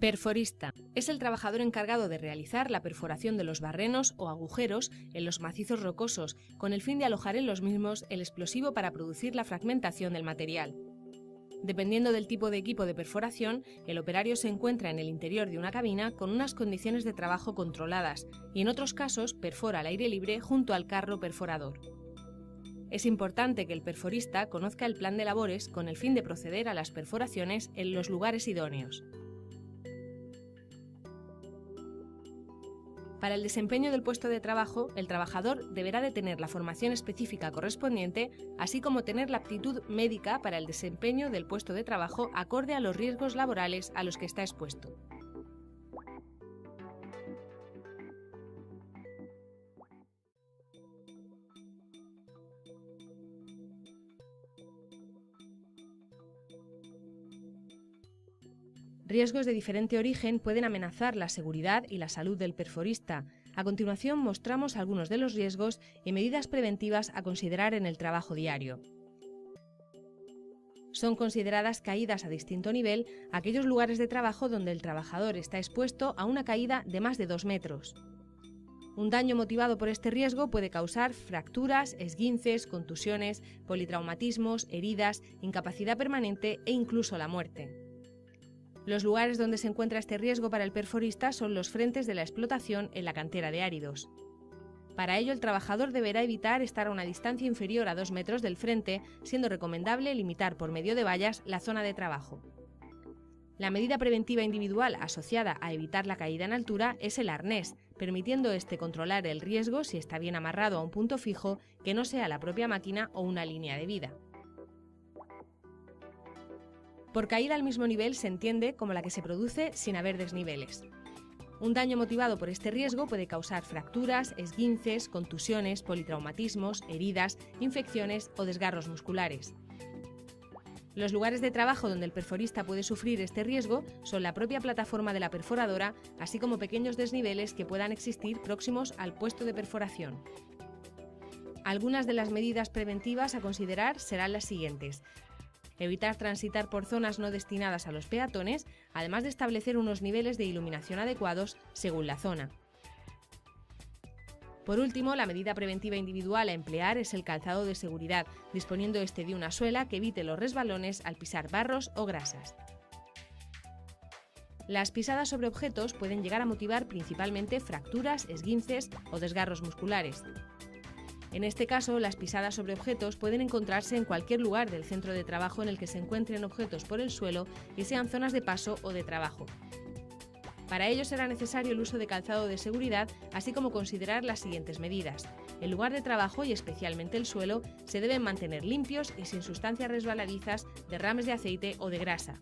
Perforista. Es el trabajador encargado de realizar la perforación de los barrenos o agujeros en los macizos rocosos, con el fin de alojar en los mismos el explosivo para producir la fragmentación del material. Dependiendo del tipo de equipo de perforación, el operario se encuentra en el interior de una cabina con unas condiciones de trabajo controladas y en otros casos perfora al aire libre junto al carro perforador. Es importante que el perforista conozca el plan de labores con el fin de proceder a las perforaciones en los lugares idóneos. Para el desempeño del puesto de trabajo, el trabajador deberá de tener la formación específica correspondiente, así como tener la aptitud médica para el desempeño del puesto de trabajo acorde a los riesgos laborales a los que está expuesto. Riesgos de diferente origen pueden amenazar la seguridad y la salud del perforista. A continuación mostramos algunos de los riesgos y medidas preventivas a considerar en el trabajo diario. Son consideradas caídas a distinto nivel aquellos lugares de trabajo donde el trabajador está expuesto a una caída de más de 2 metros. Un daño motivado por este riesgo puede causar fracturas, esguinces, contusiones, politraumatismos, heridas, incapacidad permanente e incluso la muerte. Los lugares donde se encuentra este riesgo para el perforista son los frentes de la explotación en la cantera de áridos. Para ello, el trabajador deberá evitar estar a una distancia inferior a 2 metros del frente, siendo recomendable limitar por medio de vallas la zona de trabajo. La medida preventiva individual asociada a evitar la caída en altura es el arnés, permitiendo este controlar el riesgo si está bien amarrado a un punto fijo que no sea la propia máquina o una línea de vida. Por caída al mismo nivel se entiende como la que se produce sin haber desniveles. Un daño motivado por este riesgo puede causar fracturas, esguinces, contusiones, politraumatismos, heridas, infecciones o desgarros musculares. Los lugares de trabajo donde el perforista puede sufrir este riesgo son la propia plataforma de la perforadora, así como pequeños desniveles que puedan existir próximos al puesto de perforación. Algunas de las medidas preventivas a considerar serán las siguientes. Evitar transitar por zonas no destinadas a los peatones, además de establecer unos niveles de iluminación adecuados según la zona. Por último, la medida preventiva individual a emplear es el calzado de seguridad, disponiendo este de una suela que evite los resbalones al pisar barros o grasas. Las pisadas sobre objetos pueden llegar a motivar principalmente fracturas, esguinces o desgarros musculares. En este caso, las pisadas sobre objetos pueden encontrarse en cualquier lugar del centro de trabajo en el que se encuentren objetos por el suelo y sean zonas de paso o de trabajo. Para ello será necesario el uso de calzado de seguridad, así como considerar las siguientes medidas. El lugar de trabajo y especialmente el suelo se deben mantener limpios y sin sustancias resbaladizas, derrames de aceite o de grasa.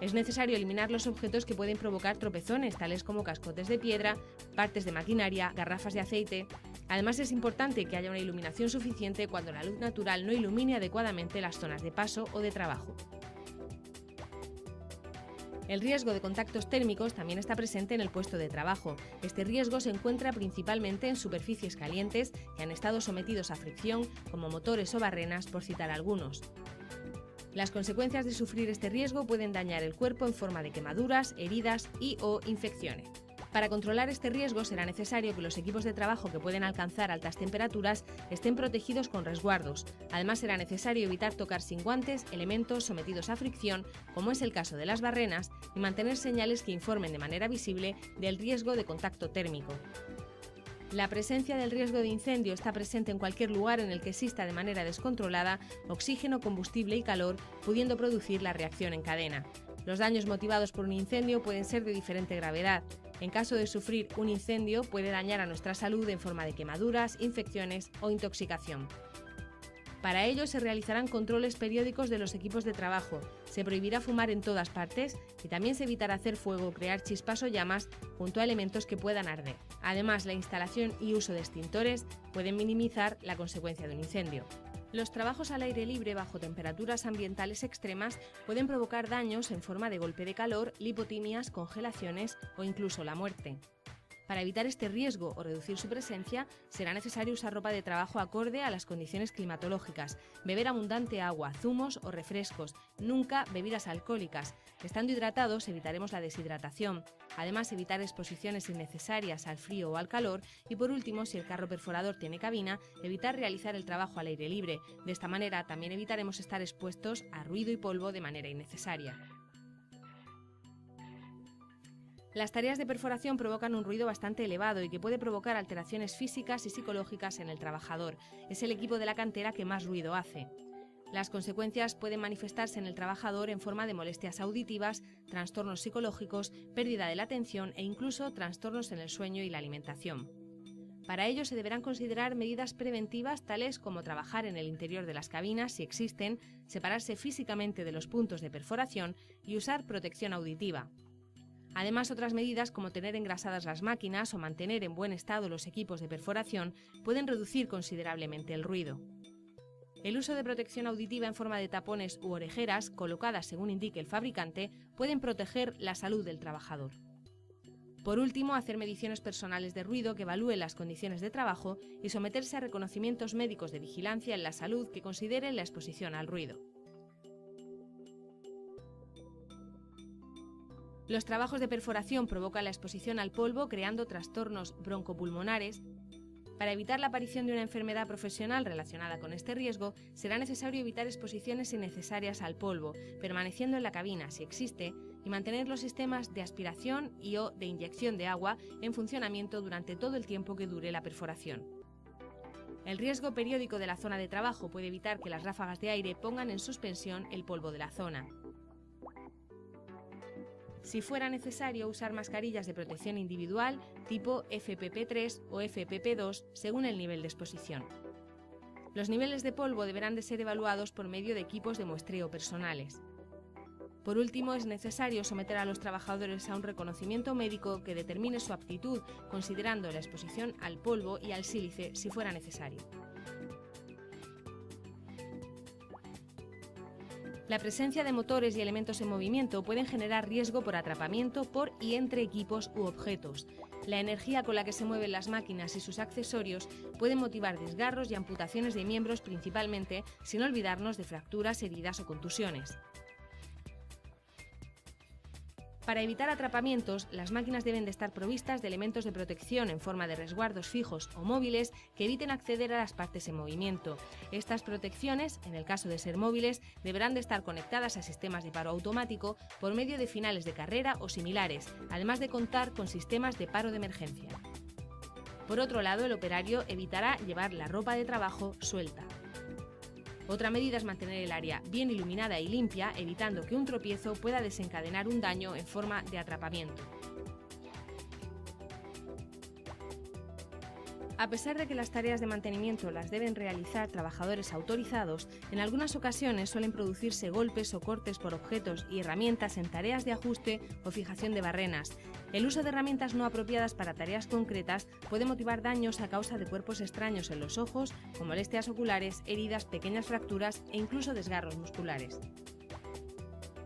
Es necesario eliminar los objetos que pueden provocar tropezones, tales como cascotes de piedra, partes de maquinaria, garrafas de aceite. Además, es importante que haya una iluminación suficiente cuando la luz natural no ilumine adecuadamente las zonas de paso o de trabajo. El riesgo de contactos térmicos también está presente en el puesto de trabajo. Este riesgo se encuentra principalmente en superficies calientes que han estado sometidos a fricción, como motores o barrenas, por citar algunos. Las consecuencias de sufrir este riesgo pueden dañar el cuerpo en forma de quemaduras, heridas y/o infecciones. Para controlar este riesgo será necesario que los equipos de trabajo que pueden alcanzar altas temperaturas estén protegidos con resguardos. Además, será necesario evitar tocar sin guantes elementos sometidos a fricción, como es el caso de las barrenas, y mantener señales que informen de manera visible del riesgo de contacto térmico. La presencia del riesgo de incendio está presente en cualquier lugar en el que exista de manera descontrolada oxígeno, combustible y calor, pudiendo producir la reacción en cadena. Los daños motivados por un incendio pueden ser de diferente gravedad. En caso de sufrir un incendio, puede dañar a nuestra salud en forma de quemaduras, infecciones o intoxicación. Para ello se realizarán controles periódicos de los equipos de trabajo, se prohibirá fumar en todas partes y también se evitará hacer fuego o crear chispas o llamas junto a elementos que puedan arder. Además, la instalación y uso de extintores pueden minimizar la consecuencia de un incendio. Los trabajos al aire libre bajo temperaturas ambientales extremas pueden provocar daños en forma de golpe de calor, lipotimias, congelaciones o incluso la muerte. Para evitar este riesgo o reducir su presencia, será necesario usar ropa de trabajo acorde a las condiciones climatológicas, beber abundante agua, zumos o refrescos, nunca bebidas alcohólicas. Estando hidratados, evitaremos la deshidratación. Además, evitar exposiciones innecesarias al frío o al calor. Y por último, si el carro perforador tiene cabina, evitar realizar el trabajo al aire libre. De esta manera, también evitaremos estar expuestos a ruido y polvo de manera innecesaria. Las tareas de perforación provocan un ruido bastante elevado y que puede provocar alteraciones físicas y psicológicas en el trabajador. Es el equipo de la cantera que más ruido hace. Las consecuencias pueden manifestarse en el trabajador en forma de molestias auditivas, trastornos psicológicos, pérdida de la atención e incluso trastornos en el sueño y la alimentación. Para ello se deberán considerar medidas preventivas tales como trabajar en el interior de las cabinas si existen, separarse físicamente de los puntos de perforación y usar protección auditiva. Además, otras medidas como tener engrasadas las máquinas o mantener en buen estado los equipos de perforación pueden reducir considerablemente el ruido. El uso de protección auditiva en forma de tapones u orejeras, colocadas según indique el fabricante, pueden proteger la salud del trabajador. Por último, hacer mediciones personales de ruido que evalúen las condiciones de trabajo y someterse a reconocimientos médicos de vigilancia en la salud que consideren la exposición al ruido. Los trabajos de perforación provocan la exposición al polvo, creando trastornos broncopulmonares. Para evitar la aparición de una enfermedad profesional relacionada con este riesgo, será necesario evitar exposiciones innecesarias al polvo, permaneciendo en la cabina si existe, y mantener los sistemas de aspiración y/o de inyección de agua en funcionamiento durante todo el tiempo que dure la perforación. El riesgo periódico de la zona de trabajo puede evitar que las ráfagas de aire pongan en suspensión el polvo de la zona. Si fuera necesario, usar mascarillas de protección individual tipo FPP3 o FPP2 según el nivel de exposición. Los niveles de polvo deberán de ser evaluados por medio de equipos de muestreo personales. Por último, es necesario someter a los trabajadores a un reconocimiento médico que determine su aptitud, considerando la exposición al polvo y al sílice si fuera necesario. La presencia de motores y elementos en movimiento pueden generar riesgo por atrapamiento por y entre equipos u objetos. La energía con la que se mueven las máquinas y sus accesorios puede motivar desgarros y amputaciones de miembros principalmente, sin olvidarnos de fracturas, heridas o contusiones. Para evitar atrapamientos, las máquinas deben de estar provistas de elementos de protección en forma de resguardos fijos o móviles que eviten acceder a las partes en movimiento. Estas protecciones, en el caso de ser móviles, deberán de estar conectadas a sistemas de paro automático por medio de finales de carrera o similares, además de contar con sistemas de paro de emergencia. Por otro lado, el operario evitará llevar la ropa de trabajo suelta. Otra medida es mantener el área bien iluminada y limpia, evitando que un tropiezo pueda desencadenar un daño en forma de atrapamiento. A pesar de que las tareas de mantenimiento las deben realizar trabajadores autorizados, en algunas ocasiones suelen producirse golpes o cortes por objetos y herramientas en tareas de ajuste o fijación de barrenas. El uso de herramientas no apropiadas para tareas concretas puede motivar daños a causa de cuerpos extraños en los ojos, con molestias oculares, heridas, pequeñas fracturas e incluso desgarros musculares.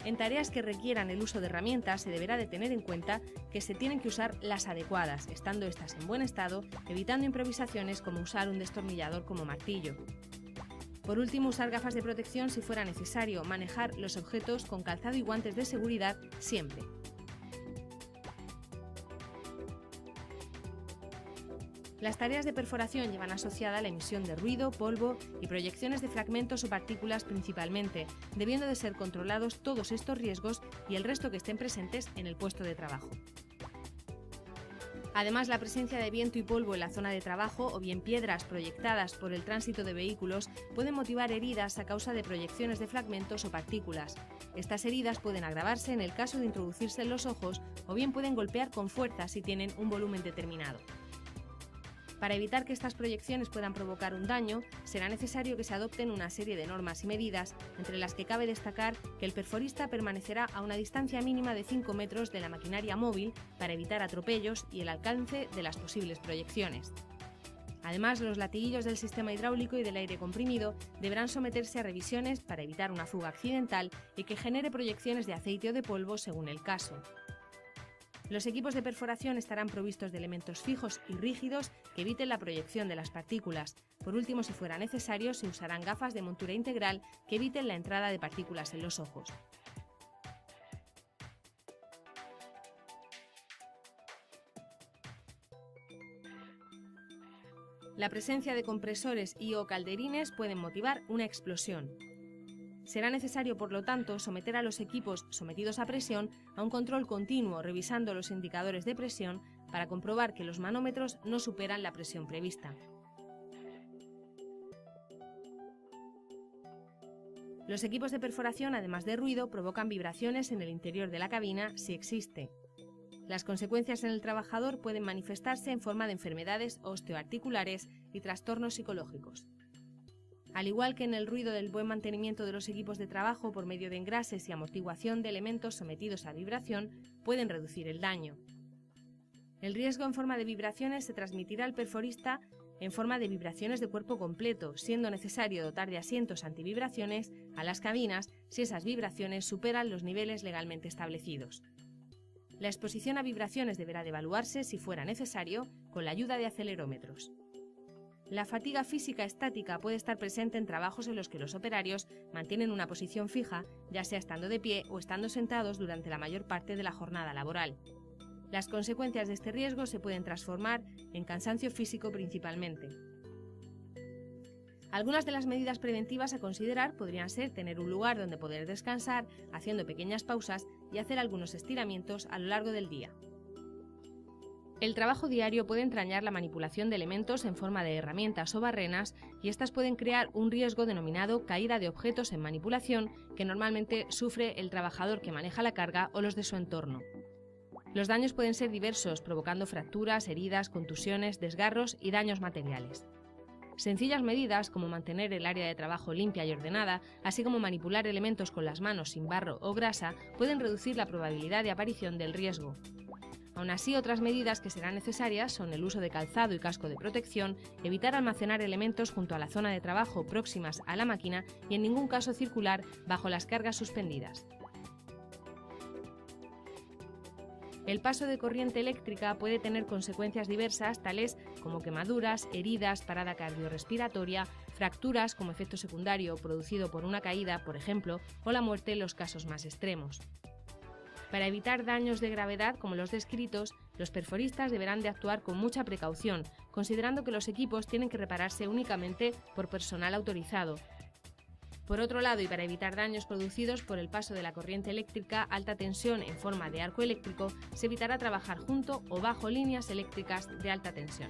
En tareas que requieran el uso de herramientas se deberá de tener en cuenta que se tienen que usar las adecuadas, estando estas en buen estado, evitando improvisaciones como usar un destornillador como martillo. Por último, usar gafas de protección si fuera necesario, manejar los objetos con calzado y guantes de seguridad siempre. Las tareas de perforación llevan asociada la emisión de ruido, polvo y proyecciones de fragmentos o partículas principalmente, debiendo de ser controlados todos estos riesgos y el resto que estén presentes en el puesto de trabajo. Además, la presencia de viento y polvo en la zona de trabajo o bien piedras proyectadas por el tránsito de vehículos pueden motivar heridas a causa de proyecciones de fragmentos o partículas. Estas heridas pueden agravarse en el caso de introducirse en los ojos o bien pueden golpear con fuerza si tienen un volumen determinado. Para evitar que estas proyecciones puedan provocar un daño, será necesario que se adopten una serie de normas y medidas, entre las que cabe destacar que el perforista permanecerá a una distancia mínima de 5 metros de la maquinaria móvil para evitar atropellos y el alcance de las posibles proyecciones. Además, los latiguillos del sistema hidráulico y del aire comprimido deberán someterse a revisiones para evitar una fuga accidental y que genere proyecciones de aceite o de polvo según el caso. Los equipos de perforación estarán provistos de elementos fijos y rígidos que eviten la proyección de las partículas. Por último, si fuera necesario, se usarán gafas de montura integral que eviten la entrada de partículas en los ojos. La presencia de compresores y/o calderines pueden motivar una explosión. Será necesario, por lo tanto, someter a los equipos sometidos a presión a un control continuo, revisando los indicadores de presión para comprobar que los manómetros no superan la presión prevista. Los equipos de perforación, además de ruido, provocan vibraciones en el interior de la cabina si existe. Las consecuencias en el trabajador pueden manifestarse en forma de enfermedades osteoarticulares y trastornos psicológicos. Al igual que en el ruido, del buen mantenimiento de los equipos de trabajo por medio de engrases y amortiguación de elementos sometidos a vibración pueden reducir el daño. El riesgo en forma de vibraciones se transmitirá al perforista en forma de vibraciones de cuerpo completo, siendo necesario dotar de asientos antivibraciones a las cabinas si esas vibraciones superan los niveles legalmente establecidos. La exposición a vibraciones deberá de evaluarse, si fuera necesario, con la ayuda de acelerómetros. La fatiga física estática puede estar presente en trabajos en los que los operarios mantienen una posición fija, ya sea estando de pie o estando sentados durante la mayor parte de la jornada laboral. Las consecuencias de este riesgo se pueden transformar en cansancio físico principalmente. Algunas de las medidas preventivas a considerar podrían ser tener un lugar donde poder descansar, haciendo pequeñas pausas y hacer algunos estiramientos a lo largo del día. El trabajo diario puede entrañar la manipulación de elementos en forma de herramientas o barrenas, y estas pueden crear un riesgo denominado caída de objetos en manipulación, que normalmente sufre el trabajador que maneja la carga o los de su entorno. Los daños pueden ser diversos, provocando fracturas, heridas, contusiones, desgarros y daños materiales. Sencillas medidas como mantener el área de trabajo limpia y ordenada, así como manipular elementos con las manos sin barro o grasa, pueden reducir la probabilidad de aparición del riesgo. Aún así, otras medidas que serán necesarias son el uso de calzado y casco de protección, evitar almacenar elementos junto a la zona de trabajo próximas a la máquina y en ningún caso circular bajo las cargas suspendidas. El paso de corriente eléctrica puede tener consecuencias diversas, tales como quemaduras, heridas, parada cardiorrespiratoria, fracturas como efecto secundario producido por una caída, por ejemplo, o la muerte en los casos más extremos. Para evitar daños de gravedad como los descritos, los perforistas deberán de actuar con mucha precaución, considerando que los equipos tienen que repararse únicamente por personal autorizado. Por otro lado, y para evitar daños producidos por el paso de la corriente eléctrica alta tensión en forma de arco eléctrico, se evitará trabajar junto o bajo líneas eléctricas de alta tensión.